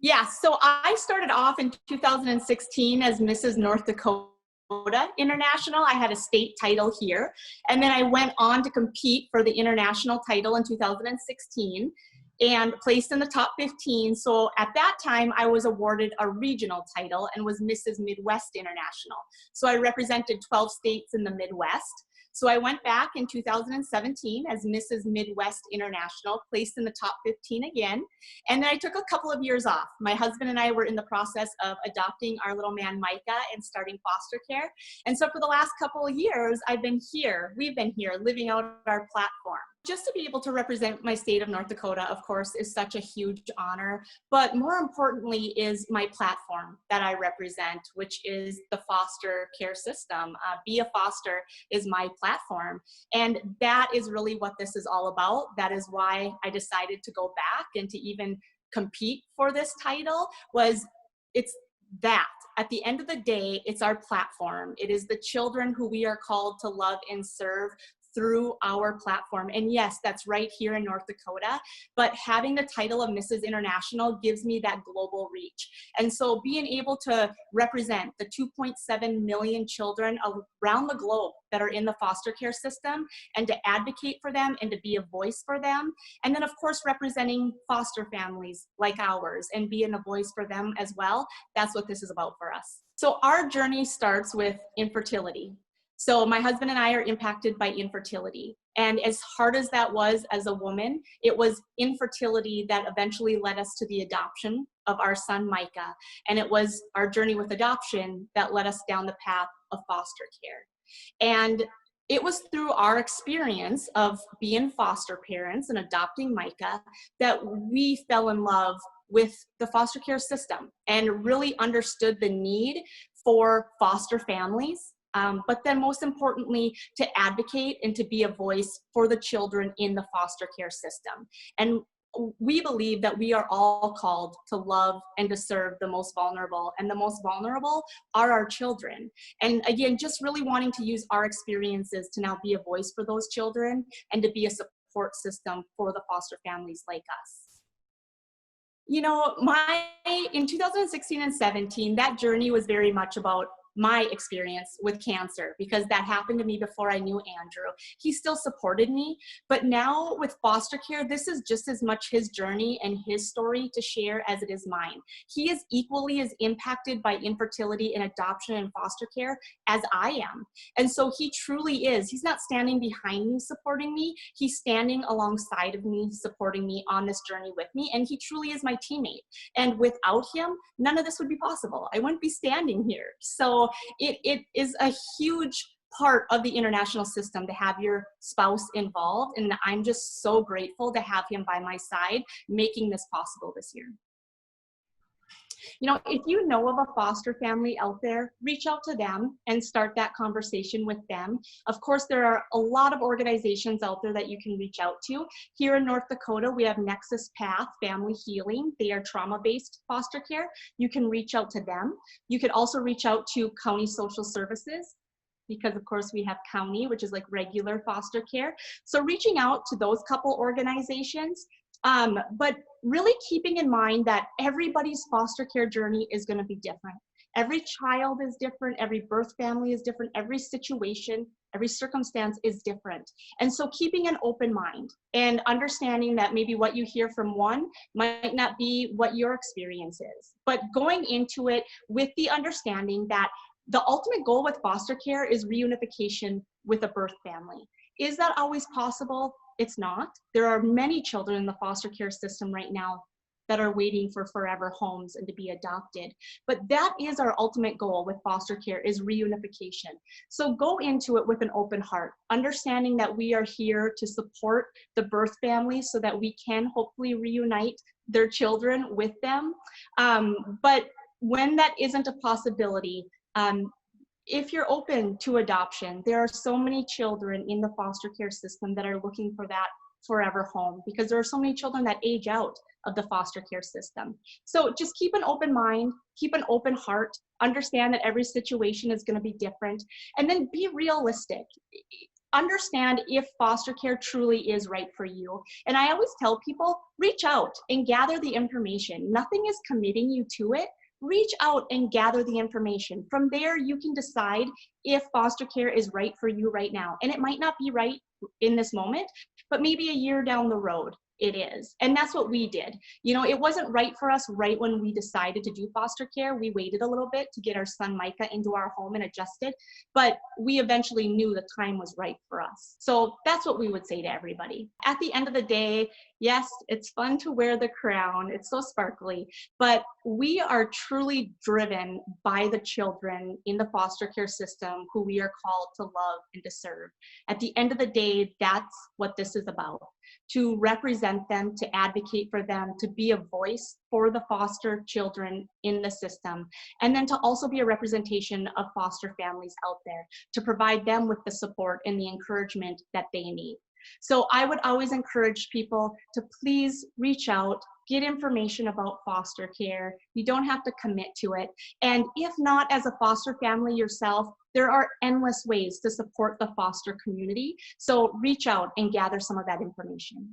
Yeah, so I started off in 2016 as Mrs. North Dakota International. I had a state title here, and then I went on to compete for the international title in 2016 and placed in the top 15. So at that time, I was awarded a regional title and was Mrs. Midwest International. So I represented 12 states in the Midwest. So I went back in 2017 as Mrs. Midwest International, placed in the top 15 again. And then I took a couple of years off. My husband and I were in the process of adopting our little man, Micah, and starting foster care. And so for the last couple of years, we've been here, living out our platform. Just to be able to represent my state of North Dakota, of course, is such a huge honor. But more importantly is my platform that I represent, which is the foster care system. Be a Foster is my platform. And that is really what this is all about. That is why I decided to go back and to even compete for this title. It's that. At the end of the day, it's our platform. It is the children who we are called to love and serve through our platform. And yes, that's right here in North Dakota, but having the title of Mrs. International gives me that global reach. And so being able to represent the 2.7 million children around the globe that are in the foster care system and to advocate for them and to be a voice for them. And then of course, representing foster families like ours and being a voice for them as well. That's what this is about for us. So our journey starts with infertility. So my husband and I are impacted by infertility. And as hard as that was as a woman, it was infertility that eventually led us to the adoption of our son, Micah. And it was our journey with adoption that led us down the path of foster care. And it was through our experience of being foster parents and adopting Micah that we fell in love with the foster care system and really understood the need for foster families. But then most importantly, to advocate and to be a voice for the children in the foster care system. And we believe that we are all called to love and to serve the most vulnerable, and the most vulnerable are our children. And again, just really wanting to use our experiences to now be a voice for those children and to be a support system for the foster families like us. You know, in 2016 and 17, that journey was very much about my experience with cancer, because that happened to me before I knew Andrew. He still supported me, but now with foster care, this is just as much his journey and his story to share as it is mine. He is equally as impacted by infertility and adoption and foster care as I am. And so he truly is. He's not standing behind me supporting me. He's standing alongside of me, supporting me on this journey with me. And he truly is my teammate. And without him, none of this would be possible. I wouldn't be standing here. So it is a huge part of the international system to have your spouse involved. And I'm just so grateful to have him by my side, making this possible this year. You know, if you know of a foster family out there, reach out to them and start that conversation with them. Of course, there are a lot of organizations out there that you can reach out to. Here in North Dakota, we have Nexus Path Family Healing. They are trauma-based foster care. You can reach out to them. You could also reach out to County Social Services, because of course we have county, which is like regular foster care. So reaching out to those couple organizations, but really keeping in mind that everybody's foster care journey is going to be different. Every child is different, every birth family is different, every situation, every circumstance is different. And so keeping an open mind and understanding that maybe what you hear from one might not be what your experience is, but going into it with the understanding that the ultimate goal with foster care is reunification with a birth family. Is that always possible? It's not. There are many children in the foster care system right now that are waiting for forever homes and to be adopted. But that is our ultimate goal with foster care, is reunification. So go into it with an open heart, understanding that we are here to support the birth families so that we can hopefully reunite their children with them. But when that isn't a possibility, if you're open to adoption, there are so many children in the foster care system that are looking for that forever home, because there are so many children that age out of the foster care system. So just keep an open mind, keep an open heart, understand that every situation is going to be different, and then be realistic. understand if foster care truly is right for you. And I always tell people, reach out and gather the information. Nothing is committing you to it. Reach out and gather the information. From there, you can decide if foster care is right for you right now. And it might not be right in this moment, but maybe a year down the road, it is. And that's what we did. You know, it wasn't right for us right when we decided to do foster care. We waited a little bit to get our son Micah into our home and adjusted, but we eventually knew the time was right for us. So that's what we would say to everybody. At the end of the day, yes, it's fun to wear the crown. It's so sparkly, but we are truly driven by the children in the foster care system who we are called to love and to serve. At the end of the day, that's what this is about. To represent them, to advocate for them, to be a voice for the foster children in the system, and then to also be a representation of foster families out there, to provide them with the support and the encouragement that they need. So I would always encourage people to please reach out, get information about foster care. You don't have to commit to it. And if not as a foster family yourself, there are endless ways to support the foster community. So reach out and gather some of that information.